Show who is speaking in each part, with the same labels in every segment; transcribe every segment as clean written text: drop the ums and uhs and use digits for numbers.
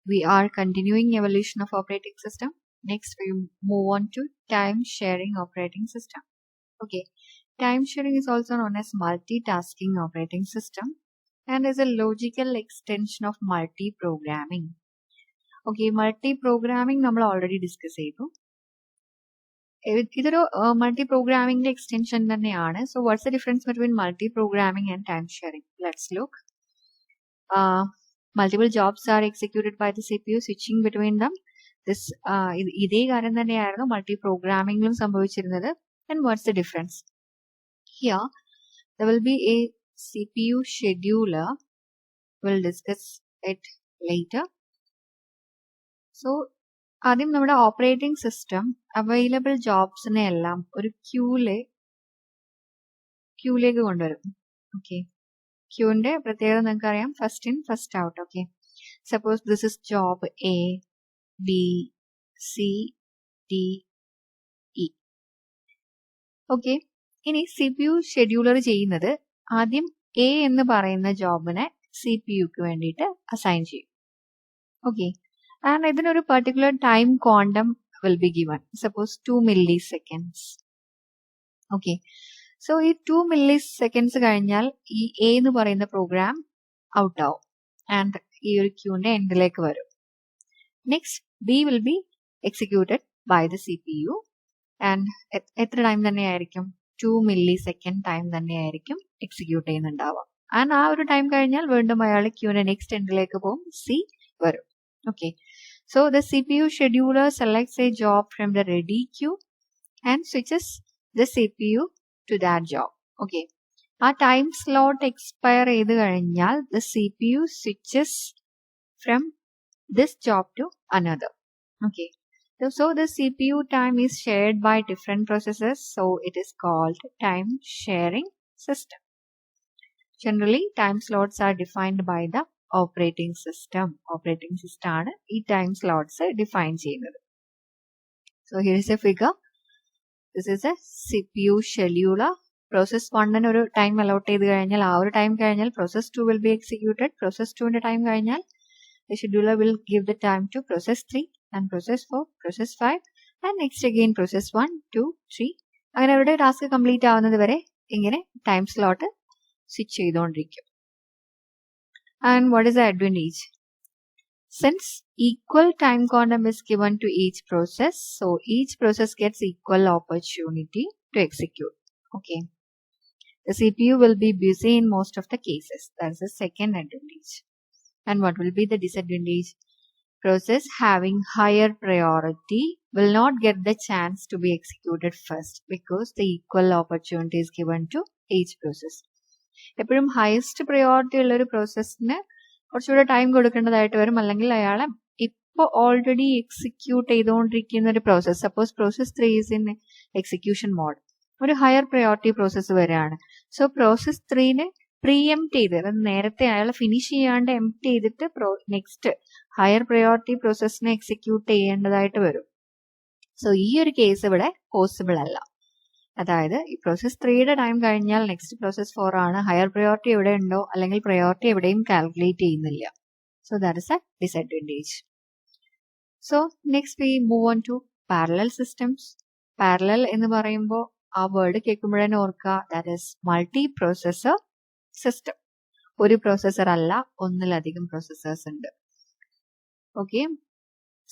Speaker 1: we are continuing evolution of operating system. Next, we move on to time sharing operating system. Okay, time sharing is also known as multitasking operating system and is a logical extension of multi-programming. Okay, multi-programming നമ്മൾ already discuss ചെയ്തു. ഇതൊരു multi-programming extension തന്നെയാണ്. So what's the difference between multi-programming and time sharing? Let's look. Multiple jobs are executed by the CPU, switching between them. This ഇതേ കാര്യം തന്നെയായിരുന്നു multi-programmingലും സംഭവിച്ചിരുന്നത്. And what's the difference? Here, there will be a CPU scheduler. We'll discuss it later. So, ആദ്യം നമ്മുടെ operating system available ജോബ്സിനെ എല്ലാം ഒരു ക്യൂയിലേക്ക് കൊണ്ടുവരും. Okay, ക്യൂവിന്റെ പ്രത്യേകത നിങ്ങൾക്ക് അറിയാം, first in first out. Okay, suppose this is job A, B, C, D, E. Okay, ഇനി C P U scheduler ചെയ്യുന്നത് ആദ്യം എ എന്ന് പറയുന്ന ജോബിനെ സി പി യുക്ക് വേണ്ടിയിട്ട് അസൈൻ ചെയ്യും. ഓക്കെ, and ഇതിനൊരു particular time quantum will be given, suppose 2 milliseconds. Okay, so ഈ 2 milliseconds കഴിഞ്ഞാൽ ഈ A എന്ന് പറയുന്ന പ്രോഗ്രാം ഔട്ട് ആവും ആൻഡ് ഈ ഒരു ക്യൂന്റെ എൻഡിലേക്ക് വരും. Next B will be executed by the CPU and എത്ര ടൈം തന്നെയായിരിക്കും, 2 millisecond ടൈം തന്നെയായിരിക്കും എക്സിക്യൂട്ട് ചെയ്യുന്നുണ്ടാവുക. ആൻഡ് ആ ഒരു ടൈം കഴിഞ്ഞാൽ വീണ്ടും അയാൾ ക്യൂന്റെ നെക്സ്റ്റ് എൻഡിലേക്ക് പോകും, C വരും. Okay, so the CPU scheduler selects a job from the ready queue and switches the CPU to that job. Okay, our time slot expire ചെയ്ത് കഴിഞ്ഞാൽ the CPU switches from this job to another. Okay, so the CPU time is shared by different processes, so it is called time sharing system. Generally, time slots are defined by the operating system ആണ് ഈ time slots define ചെയ്യുന്നത്. So here is A figure. This is A CPU scheduler. Process 1 ഒരു time allot ചെയ്ത് കഴിഞ്ഞാൽ ആ ഒരു time കഴിഞ്ഞാൽ process 2 will be executed. Process 2ന്റെ ടൈം കഴിഞ്ഞാൽ the scheduler will give the time to process 3 and process 4, process 5 and next again process 1, 2, 3. അങ്ങനെ അവരുടെ ടാസ്ക് കംപ്ലീറ്റ് ആവുന്നത് വരെ ഇങ്ങനെ ടൈം സ്ലോട്ട് സ്വിച്ച് ചെയ്തുകൊണ്ടിരിക്കും. And what is the advantage? Since equal time quantum is given to each process, so each process gets equal opportunity to execute. Okay, the CPU will be busy in most of the cases. That's the second advantage. And what will be the disadvantage? Process having higher priority will not get the chance to be executed first because the equal opportunity is given to each process. എപ്പോഴും highest priority ഉള്ള ഒരു പ്രോസസ്സിന് കുറച്ചുകൂടെ time കൊടുക്കേണ്ടതായിട്ട് വരും. അല്ലെങ്കിൽ അയാളെ ഇപ്പോൾ already execute ചെയ്തുകൊണ്ടിരിക്കുന്ന ഒരു process, suppose process 3 is in execution mode, ഒരു ഹയർ പ്രയോറിറ്റി പ്രോസസ്സ് വരികയാണ്. സോ പ്രോസസ് 3നെ പ്രീഎംപ്റ്റ് ചെയ്ത്, അത് നേരത്തെ അയാൾ ഫിനിഷ് ചെയ്യാണ്ട് എംപ്റ്റ് ചെയ്തിട്ട് നെക്സ്റ്റ് ഹയർ പ്രയോറിറ്റി പ്രോസസ്സിനെ എക്സിക്യൂട്ട് ചെയ്യേണ്ടതായിട്ട് വരും. സോ ഈ ഒരു കേസ് ഇവിടെ പോസിബിൾ അല്ല. അതായത് ഈ പ്രോസസ് 3യുടെ ടൈം കഴിഞ്ഞാൽ നെക്സ്റ്റ് പ്രോസസ് 4 ആണ്. ഹയർ പ്രയോറിറ്റി എവിടെ ഉണ്ടോ അല്ലെങ്കിൽ പ്രയോറിറ്റി എവിടെയും കാൽക്കുലേറ്റ് ചെയ്യുന്നില്ല. So that is a disadvantage. So next we move on to parallel systems. Parallel എന്ന് പറയുമ്പോൾ ആ വേർഡ് കേൾക്കുമ്പോൾ തന്നെ ഓർക്കുക, that is multi processor system. ഒരു പ്രോസസർ അല്ല, ഒന്നിലധികം പ്രോസസേഴ്സ് ഉണ്ട്. Okay,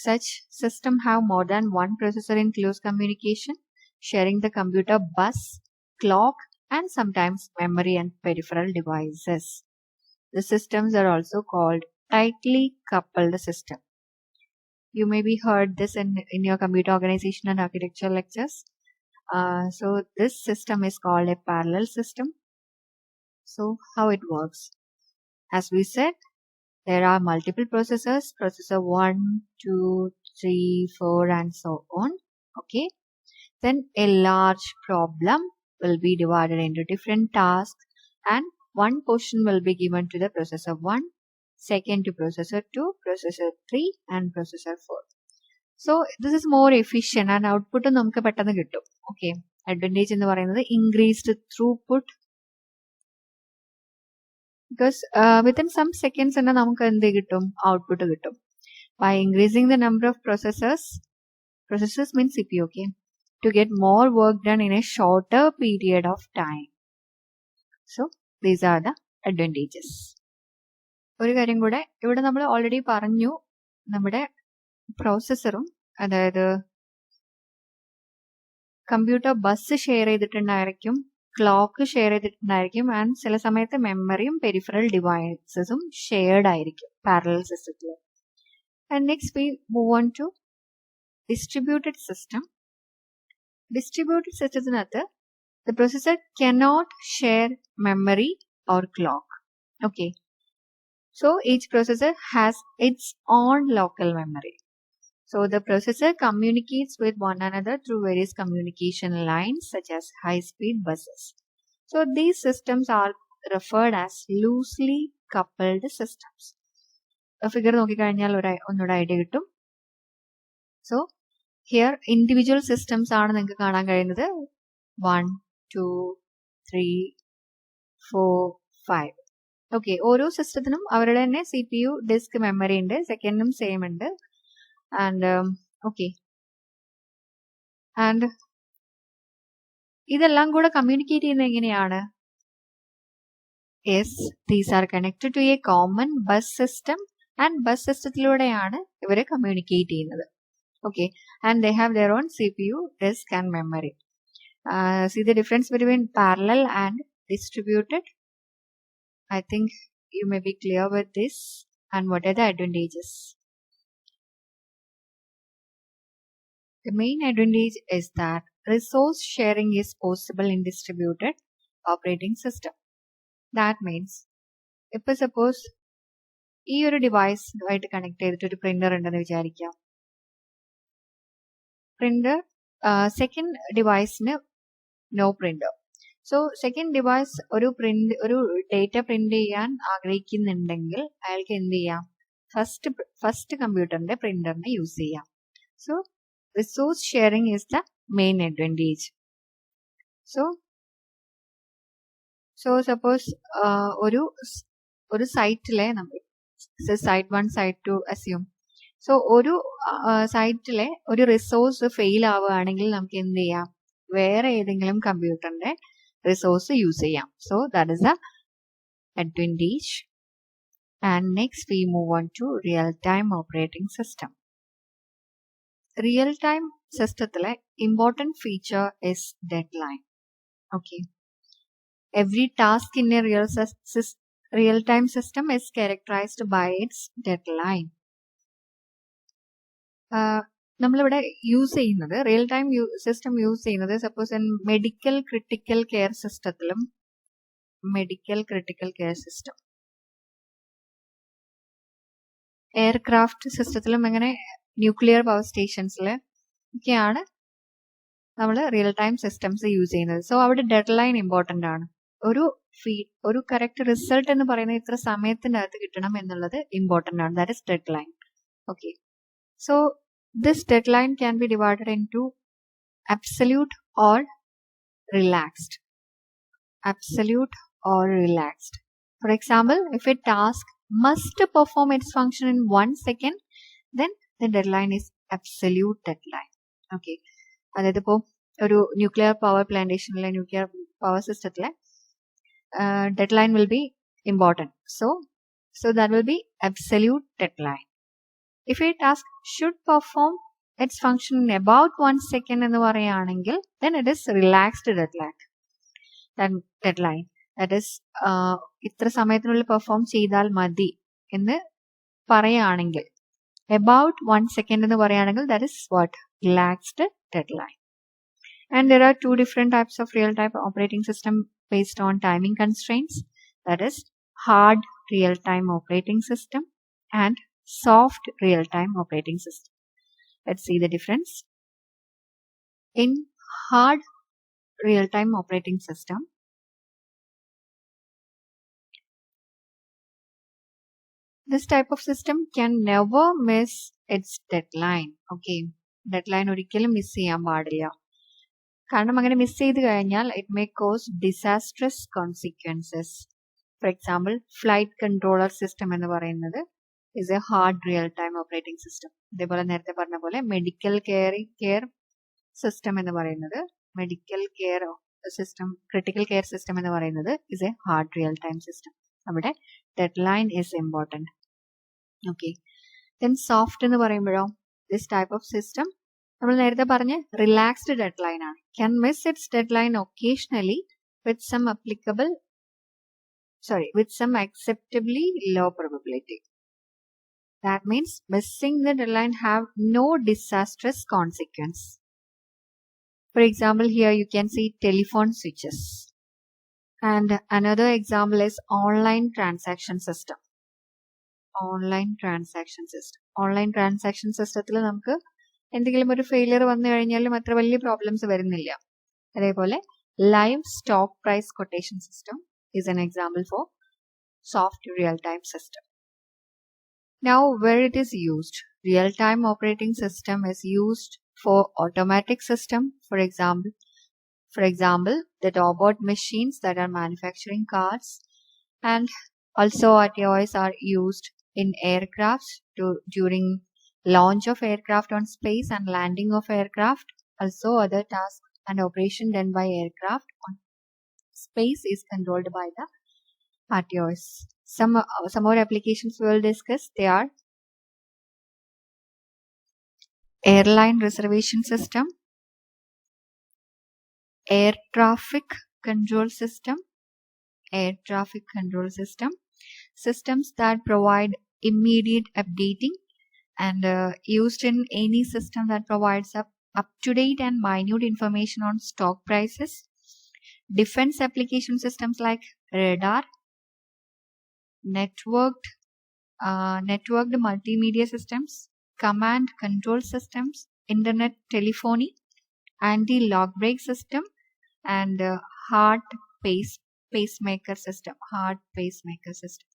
Speaker 1: such system have more than one processor in close communication, sharing the computer bus, clock, and sometimes memory and peripheral devices. The systems are also called tightly coupled system. You may be heard this in your computer organization and architecture lectures. So this system is called a parallel system. So how it works? As we said, there are multiple processors, processor 1, 2, 3, 4 and so on. Okay. Then a large problem will be divided into different tasks and one portion will be given to the processor 1, second to processor 2, processor 3 and processor 4. So this is more efficient and output നമുക്ക് പെട്ടെന്ന് കിട്ടും. Okay, advantage എന്ന് പറയുന്നത് increased throughput, because within some seconds തന്നെ നമുക്ക് എന്ത് കിട്ടും, output കിട്ടും. by increasing the number of processors means CPU, okay, to get more work done in a shorter period of time. So these are the advantages. ഒരു കാര്യം കൂടെ ഇവിടെ നമ്മൾ ഓൾറെഡി പറഞ്ഞു, നമ്മുടെ പ്രോസസ്സറും അതായത് കമ്പ്യൂട്ടർ ബസ് ഷെയർ ചെയ്തിട്ടുണ്ടായിരിക്കും, ക്ലോക്ക് ഷെയർ ചെയ്തിട്ടുണ്ടായിരിക്കും, ആൻഡ് ചില സമയത്ത് മെമ്മറിയും പെരിഫറൽ ഡിവൈസസും ഷെയർഡ് ആയിരിക്കും പാരലൽ സിസ്റ്റത്തിൽ. And next we move on to distributed system. Distributed systemത്തിനകത്ത് the processor cannot share memory or clock. Okay. So each processor has its own local memory. So the processor communicates with one another through various communication lines such as high-speed buses. So these systems are referred as loosely coupled systems. Figure നോക്കിക്കഴിഞ്ഞാൽ ഒന്നുകൂടെ idea കിട്ടും. So here individual systems ആണ് നിങ്ങൾക്ക് കാണാൻ കഴിയുന്നത് 1, 2, 3, 4, 5. Okay, ഓരോ സിസ്റ്റത്തിനും അവരുടെ തന്നെ CPU, ഡിസ്ക്, മെമ്മറി ഉണ്ട്. സെക്കൻഡും സെയിം ഉണ്ട്. ആൻഡ് ഓക്കെ, ആൻഡ് ഇതെല്ലാം കൂടെ കമ്മ്യൂണിക്കേറ്റ് ചെയ്യുന്നത് എങ്ങനെയാണ്? Yes, these are connected to a common bus system, and bus സിസ്റ്റത്തിലൂടെയാണ് ഇവരെ കമ്മ്യൂണിക്കേറ്റ് ചെയ്യുന്നത്. Okay, and they have their own CPU, disk and memory. See the difference between parallel and distributed? I think you may be clear with this. And what are the advantages? The main advantage is that resource sharing is possible in distributed operating system. That means, if suppose ഈ ഒരു device ആയിട്ട് connect ചെയ്തിട്ട് ഒരു printer ഉണ്ടെന്ന് വിചാരിക്കാം. Printer second ഡിവൈസിന് no printer. So second device ഒരു data print ചെയ്യാൻ ആഗ്രഹിക്കുന്നുണ്ടെങ്കിൽ അയാൾക്ക് എന്ത് ചെയ്യാം? ഫസ്റ്റ് കമ്പ്യൂട്ടറിന്റെ പ്രിന്ററിനെ യൂസ് ചെയ്യാം. So resource sharing is the main advantage. So suppose ഒരു സൈറ്റിലെ സൈറ്റ് 1, സൈറ്റ് 2 അസ്യൂം. സോ ഒരു സൈറ്റിലെ ഒരു റിസോഴ്സ് ഫെയിൽ ആവുകയാണെങ്കിൽ നമുക്ക് എന്ത് ചെയ്യാം? വേറെ ഏതെങ്കിലും കമ്പ്യൂട്ടറിന്റെ റിസോഴ്സ് യൂസ് ചെയ്യാം. So that is the advantage. And next we move on to real time operating system. Real time സിസ്റ്റത്തിലെ important feature is deadline. Okay, every task in a real time system is characterized by its deadline. നമ്മളിവിടെ use ചെയ്യുന്നത് real time system use ചെയ്യുന്നത് suppose medical critical care സിസ്റ്റത്തിലും aircraft സിസ്റ്റത്തിലും അങ്ങനെ nuclear power സ്റ്റേഷൻസിൽ ഒക്കെയാണ് നമ്മൾ real time systems use ചെയ്യുന്നത്. സോ അവിടെ ഡെഡ് ലൈൻ ഇമ്പോർട്ടൻ്റ് ആണ്. ഒരു കറക്റ്റ് റിസൾട്ട് എന്ന് പറയുന്നത് ഇത്ര സമയത്തിൻ്റെ അകത്ത് കിട്ടണം എന്നുള്ളത് ഇമ്പോർട്ടൻ്റ് ആണ്. That is deadline. Okay, so this deadline can be divided into absolute or relaxed. For example, if a task must perform its function in 1 second, then the deadline is absolute deadline. Okay, അതായത് ഇപ്പോൾ ഒരു nuclear power പ്ലാന്റേഷനിലെ nuclear power സിസ്റ്റത്തിലെ deadline will be important. So that will be absolute deadline. If a task should perform its function in about 1 second എന്ന് പറയുകയാണെങ്കിൽ then it is relaxed deadline. That is ഇത്ര സമയത്തിനുള്ളിൽ perform ചെയ്താൽ മതി എന്ന് പറയുകയാണെങ്കിൽ, about 1 second എന്ന് പറയുകയാണെങ്കിൽ that is what? Relaxed deadline. And there are two different types of real-time operating system based on timing constraints. That is hard real-time operating system and soft real-time operating system. Let's see the difference. In hard real-time operating system, this type of system can never miss its deadline. Okay, deadline ഒരിക്കലും miss ചെയ്യാൻ പാടില്ല. കാരണം അങ്ങനെ miss ചെയ്ത് കഴിഞ്ഞാൽ it may cos disastrous consequences. For example flight controller system എന്ന് പറയുന്നത് is a hard real-time operating system. ഇതേപോലെ നേരത്തെ പറഞ്ഞ പോലെ മെഡിക്കൽ കെയർ സിസ്റ്റം എന്ന് പറയുന്നത് medical care system critical care system എന്ന് പറയുന്നത് is a hard real-time system. അവിടെ deadline is important. Okay. Then soft എന്ന് പറയുമ്പോഴോ this type of system നമ്മൾ നേരത്തെ പറഞ്ഞ റിലാക്സ്ഡ് ഡെഡ്ലൈൻ ആണ്. Can miss its deadline occasionally with some acceptably low probability. That means missing the deadline have no disastrous consequence. For example, here you can see telephone switches. And another example is online transaction system. Online transaction system നമുക്ക് എന്തെങ്കിലും ഒരു failure വന്നു കഴിഞ്ഞാലും അത്ര വലിയ problems വരുന്നില്ല. അതേപോലെ live stock price quotation system is an example for soft real-time system. Now, where it is used, real-time operating system is used for automatic system. For example, the robot machines that are manufacturing cars, and also RTOS are used in aircrafts during launch of aircraft on space and landing of aircraft. Also, other tasks and operation done by aircraft on space is controlled by the RTOS. Some more applications we will discuss. They are airline reservation system, air traffic control system, systems that provide immediate updating and used in any system that provides up-to-date and minute information on stock prices. Defense application systems like radar, networked multimedia systems, command control systems, internet telephony, anti-lock brake system, and heart pacemaker system.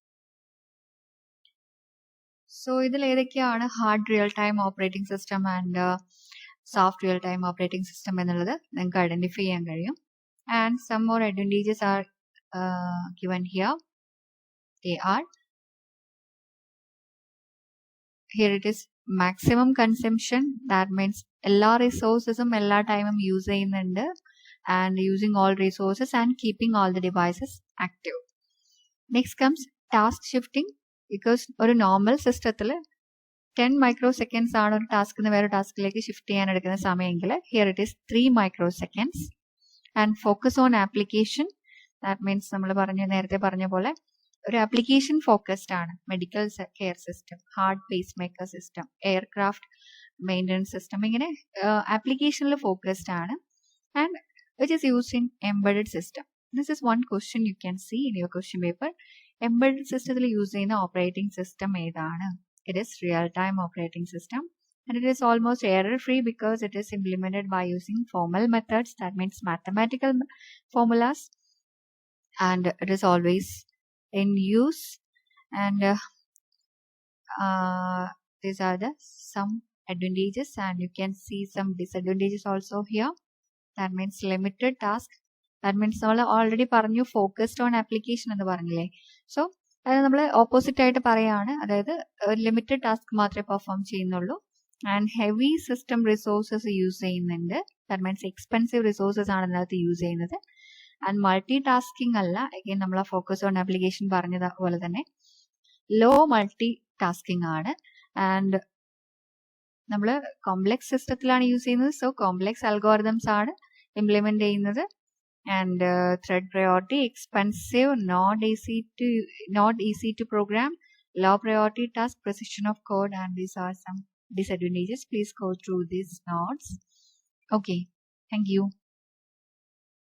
Speaker 1: So ഇതിൽ ഏതൊക്കെയാണ് hard real time operating system and soft real time operating system എന്നുള്ളത് നിങ്ങൾക്ക് identify ചെയ്യാൻ കഴിയും. And some more advantages are given here. They are, here it is maximum consumption. That means എല്ലാ റിസോഴ്സസും എല്ലാ ടൈമും use ചെയ്യുന്നുണ്ട്, and using all resources and keeping all the devices active. Next comes task shifting, because ഒരു normal സിസ്റ്റത്തിൽ 10 microseconds ആണ് ഒരു task നിന്ന് വേറെ ടാസ്കിലേക്ക് ഷിഫ്റ്റ് ചെയ്യാൻ എടുക്കുന്ന സമയമെങ്കിൽ here it is 3 microseconds. And focus on application. That means നമ്മൾ നേരത്തെ പറഞ്ഞ പോലെ ഒരു ആപ്ലിക്കേഷൻ ഫോക്കസ്ഡ് ആണ്. Medical care system, heart pacemaker system, aircraft maintenance system, ഇങ്ങനെ ആപ്ലിക്കേഷനിൽ ഫോക്കസ്ഡ് ആണ്. And which is used in embedded system. This is one question you can see in your question paper. Embedded സിസ്റ്റത്തിൽ use ചെയ്യുന്ന operating system ഏതാണ്? It is real time operating system. And it is almost error-free because it is implemented by using formal methods. That means mathematical formulas, and it is always in use. And these are the some advantages, and you can see some disadvantages also here. That means limited task. That means നമ്മൾ already പറഞ്ഞു focused on application എന്ന് പറഞ്ഞില്ലേ. So അത് നമ്മൾ opposite ആയിട്ട് പറയാണ്, അതായത് limited task മാത്രമേ പെർഫോം ചെയ്യുന്നുള്ളൂ. And heavy system resources use ചെയ്യുന്നുണ്ട്. ദാറ്റ് മീൻസ് എക്സ്പെൻസീവ് റിസോഴ്സസ് ആണ് അതിനകത്ത് യൂസ് ചെയ്യുന്നത്. ആൻഡ് മൾട്ടി ടാസ്കിംഗ് അല്ല, അഗൈൻ നമ്മൾ ആ ഫോക്കസ് ഓൺ ആപ്ലിക്കേഷൻ പറഞ്ഞത് പോലെ തന്നെ ലോ മൾട്ടി ടാസ്കിംഗ് ആണ്. ആൻഡ് നമ്മൾ കോംപ്ലെക്സ് സിസ്റ്റത്തിലാണ് യൂസ് ചെയ്യുന്നത്. സോ കോംപ്ലെക്സ് അൽഗോറിതംസ് ആണ് ഇംപ്ലിമെന്റ് ചെയ്യുന്നത്. And thread priority, expensive, not easy to program, low priority task, precision of code, and these are some disadvantages. Please go through these notes. Okay, thank you.